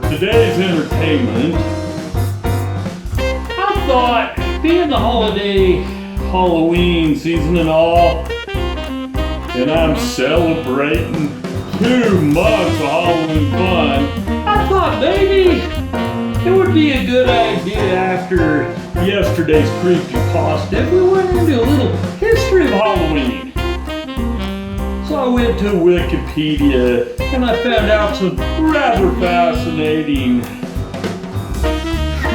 today's entertainment, I thought, being the holiday Halloween season and all, and I'm celebrating 2 months of Halloween fun, I thought maybe it would be a good idea after yesterday's creepypasta if we went into a little history of Halloween. So I went to Wikipedia and I found out some rather fascinating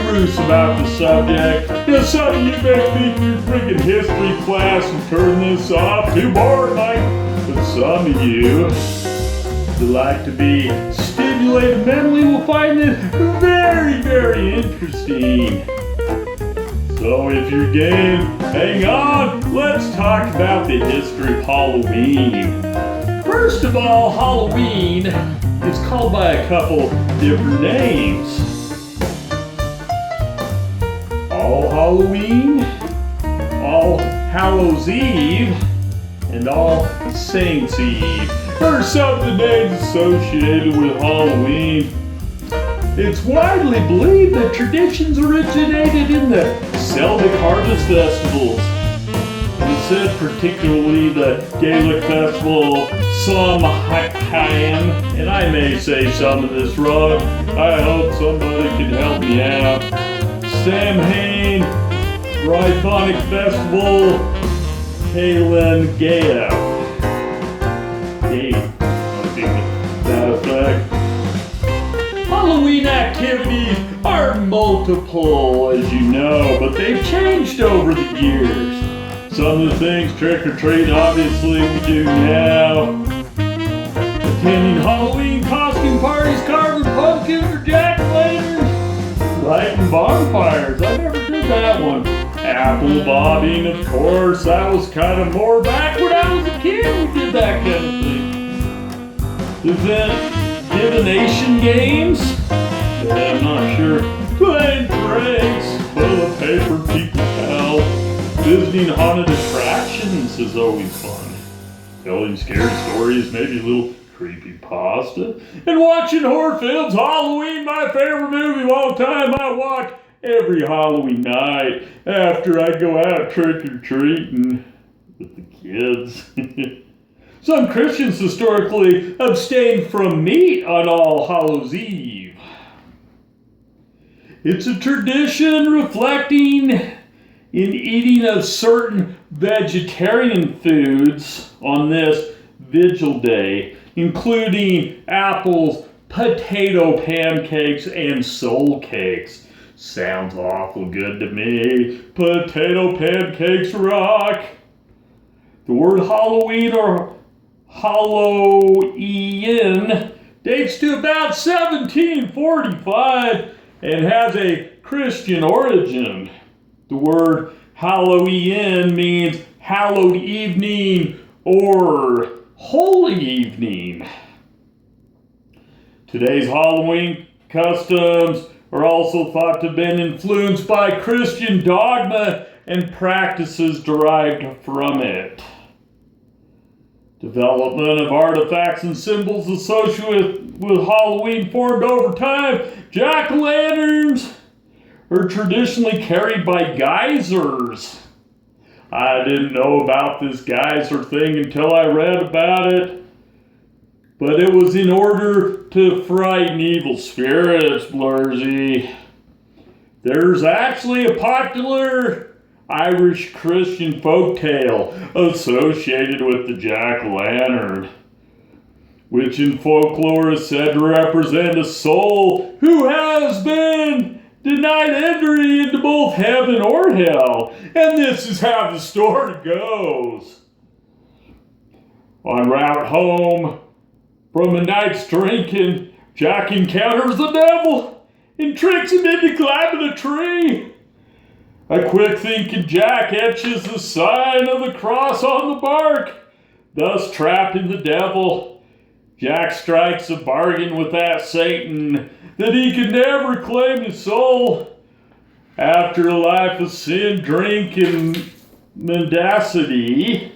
truths about the subject. Now, some of you may think your freaking history class and turn this off too boring, Mike. But some of you who like to be stimulated mentally will find this very, very interesting. So if you're game, hang on, let's talk about the history of Halloween. First of all, Halloween is called by a couple different names. All Halloween, All Hallows Eve, and All Saints Eve. There are some of the names associated with Halloween. It's widely believed that traditions originated in the Celtic harvest festivals. And it's said particularly the Gaelic festival Samhain, and I may say some of this wrong. I hope somebody can help me out. Samhain, Brythonic Festival, Halen Gael. That effect. Halloween activities are multiple, as you know, but they've changed over the years. Some of the things, trick-or-treat, obviously we do now. Attending Halloween costume parties, carving pumpkins or jack-o'-lanterns, lighting bonfires. I never did that one. Apple bobbing, of course. That was kind of more back when I was a kid. We did that kind of thing. Divination games? Yeah, I'm not sure. Playing pranks, full of paper people hell. Visiting haunted attractions is always fun. Telling scary stories, maybe a little creepypasta. And watching horror films. Halloween, my favorite movie of all time. I watch every Halloween night after I go out trick-or-treating with the kids. Some Christians historically abstained from meat on All Hallows Eve. It's a tradition reflecting in eating of certain vegetarian foods on this vigil day, including apples, potato pancakes, and soul cakes. Sounds awful good to me. Potato pancakes rock. The word Halloween or Hallowe'en dates to about 1745 and has a Christian origin. The word Hallowe'en means hallowed evening or holy evening. Today's Halloween customs are also thought to have been influenced by Christian dogma and practices derived from it. Development of artifacts and symbols associated with Halloween formed over time. Jack-o'-lanterns are traditionally carried by geysers. I didn't know about this geyser thing until I read about it. But it was in order to frighten evil spirits, Blursy. There's actually a popular Irish Christian folktale associated with the jack-o'-lantern, which in folklore is said to represent a soul who has been denied entry into both heaven or hell. And this is how the story goes. En route home from a night's drinking, Jack encounters the devil and tricks him into climbing a tree. A quick-thinking Jack etches the sign of the cross on the bark, thus trapping the devil. Jack strikes a bargain with that Satan that he can never claim his soul. After a life of sin, drink, and mendacity,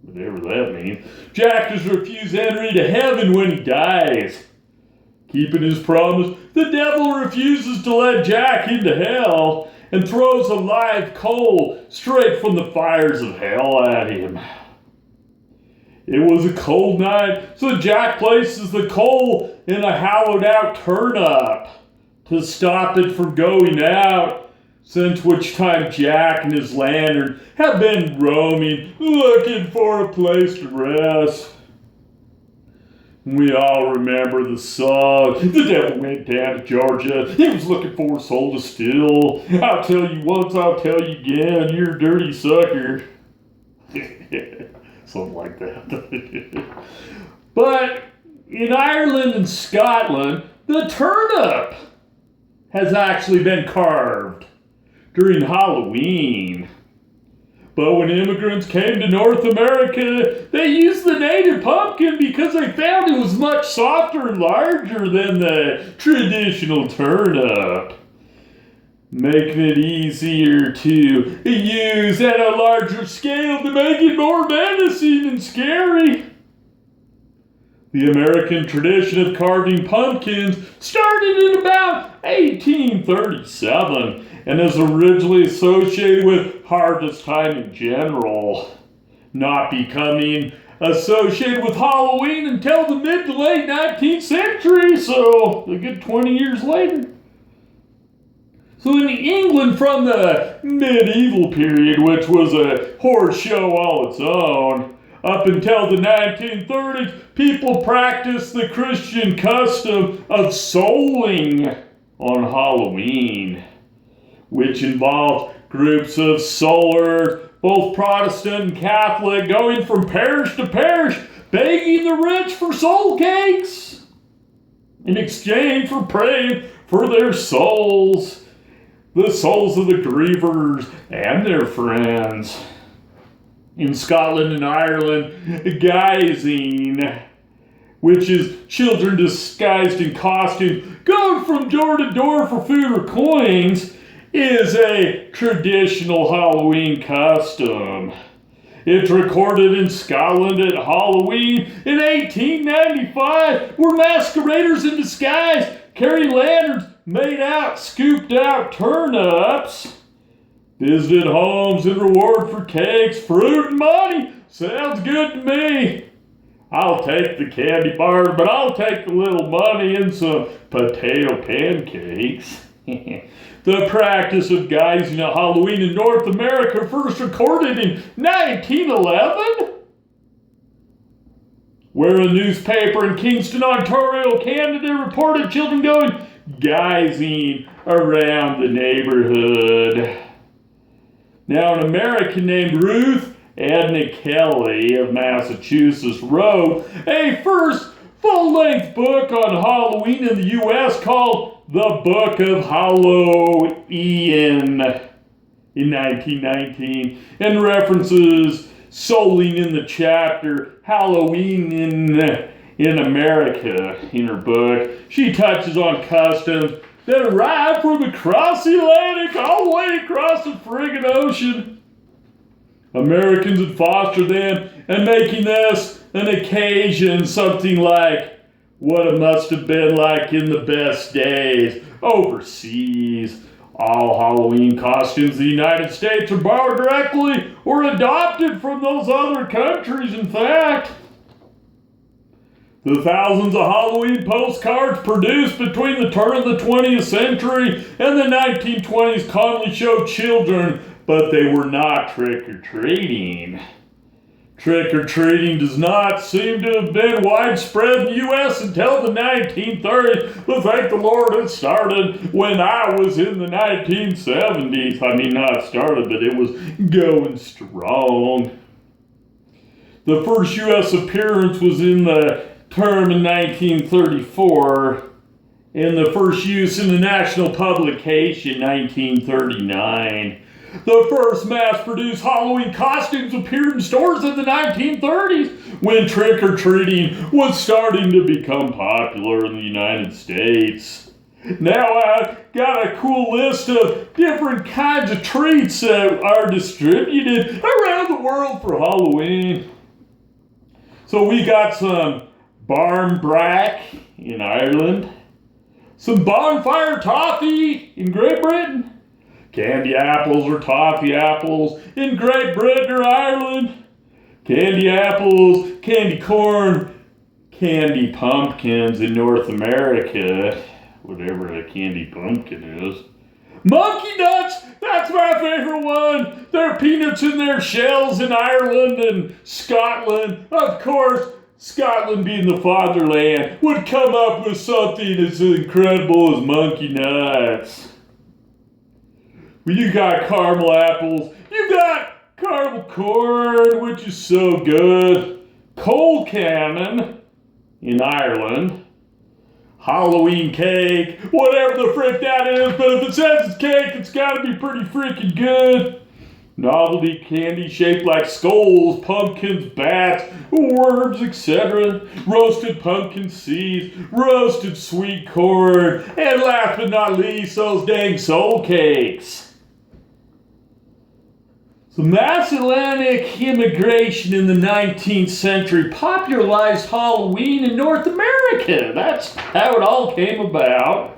whatever that means, Jack is refused entry to heaven when he dies. Keeping his promise, the devil refuses to let Jack into hell and throws a live coal straight from the fires of hell at him. It was a cold night, so Jack places the coal in a hollowed out turnip to stop it from going out, since which time Jack and his lantern have been roaming, looking for a place to rest. We all remember the song. The devil went down to Georgia. He was looking for a soul to steal. I'll tell you once, I'll tell you again, you're a dirty sucker. Something like that. But in Ireland and Scotland, the turnip has actually been carved during Halloween. But when immigrants came to North America, they used the native pumpkin because they found it was much softer and larger than the traditional turnip, making it easier to use at a larger scale to make it more menacing and scary. The American tradition of carving pumpkins started in about 1837 and is originally associated with harvest time in general, not becoming associated with Halloween until the mid to late 19th century, so a good 20 years later. So in England from the medieval period, which was a horror show all its own, up until the 1930s, people practiced the Christian custom of souling on Halloween, which involved groups of soulers, both Protestant and Catholic, going from parish to parish, begging the rich for soul cakes in exchange for praying for their souls, the souls of the grievers and their friends. In Scotland and Ireland, guising, which is children disguised in costumes, going from door to door for food or coins, is a traditional Halloween custom. It's recorded in Scotland at Halloween in 1895, where masqueraders in disguise carry lanterns made out, scooped out turnips, visited homes in reward for cakes, fruit, and money. Sounds good to me. I'll take the candy bars, but I'll take the little money and some potato pancakes. The practice of guising at Halloween in North America first recorded in 1911, where a newspaper in Kingston, Ontario, Canada reported children going guising around the neighborhood. Now, an American named Ruth Edna Kelly of Massachusetts wrote a first full-length book on Halloween in the U.S. called The Book of Hallowe'en in 1919, and references souling in the chapter Halloween in America in her book. She touches on customs that arrived from across the Atlantic all the way across the friggin' ocean. Americans had fostered them and making this an occasion something like what it must have been like in the best days overseas. All Halloween costumes in the United States are borrowed directly or adopted from those other countries, in fact. The thousands of Halloween postcards produced between the turn of the 20th century and the 1920s commonly showed children, but they were not trick-or-treating. Trick-or-treating does not seem to have been widespread in the U.S. until the 1930s, but thank the Lord it started when I was in the 1970s. I mean, not started, but it was going strong. The first U.S. appearance was in the term in 1934, and the first use in the national publication 1939. The first mass-produced Halloween costumes appeared in stores in the 1930s when trick-or-treating was starting to become popular in the United States. Now I've got a cool list of different kinds of treats that are distributed around the world for Halloween. So we got some barmbrack in Ireland, some bonfire toffee in Great Britain. Candy apples or toffee apples in Great Britain or Ireland. Candy apples, candy corn, candy pumpkins in North America. Whatever a candy pumpkin is. Monkey nuts! That's my favorite one! There are peanuts in their shells in Ireland and Scotland. Of course, Scotland being the fatherland would come up with something as incredible as monkey nuts. Well, you got caramel apples. You got caramel corn, which is so good. Coal cannon in Ireland. Halloween cake, whatever the frick that is, but if it says it's cake, it's gotta be pretty freaking good. Novelty candy shaped like skulls, pumpkins, bats, worms, etc. Roasted pumpkin seeds, roasted sweet corn, and last but not least, those dang soul cakes. So mass Atlantic immigration in the 19th century popularized Halloween in North America. That's how it all came about.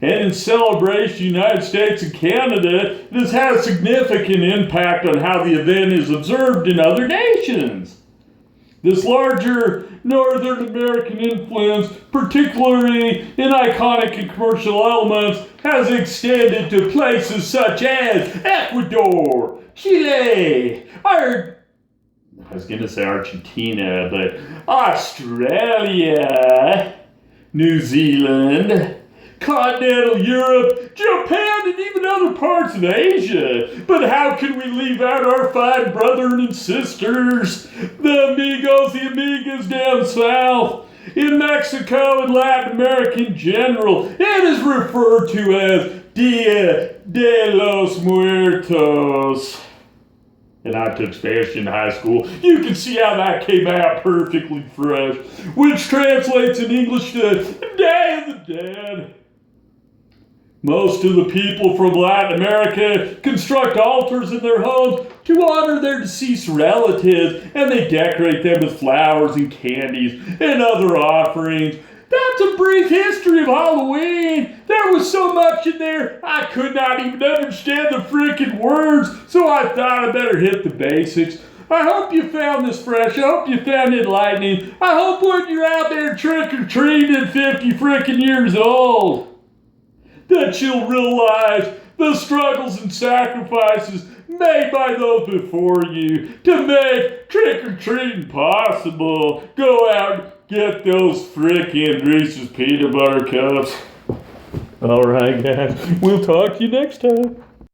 And in celebration of the United States and Canada, it has had a significant impact on how the event is observed in other nations. This larger Northern American influence, particularly in iconic and commercial elements, has extended to places such as Ecuador, Chile, I was going to say Argentina, but Australia, New Zealand, continental Europe, Japan, and even other parts of Asia. But how can we leave out our fine brethren and sisters, the amigos, the amigas down south? In Mexico and Latin America in general, it is referred to as Dia de los Muertos. And I took Spanish in high school. You can see how that came out perfectly fresh, which translates in English to Day of the Dead. Most of the people from Latin America construct altars in their homes to honor their deceased relatives, and they decorate them with flowers and candies and other offerings. That's a brief history of Halloween. There was so much in there, I could not even understand the freaking words, so I thought I better hit the basics. I hope you found this fresh. I hope you found it enlightening. I hope when you're out there trick-or-treating at 50 freaking years old, that you'll realize the struggles and sacrifices made by those before you to make trick-or-treating possible. Go out and get those frickin' Reese's peanut butter cups. Alright guys, we'll talk to you next time.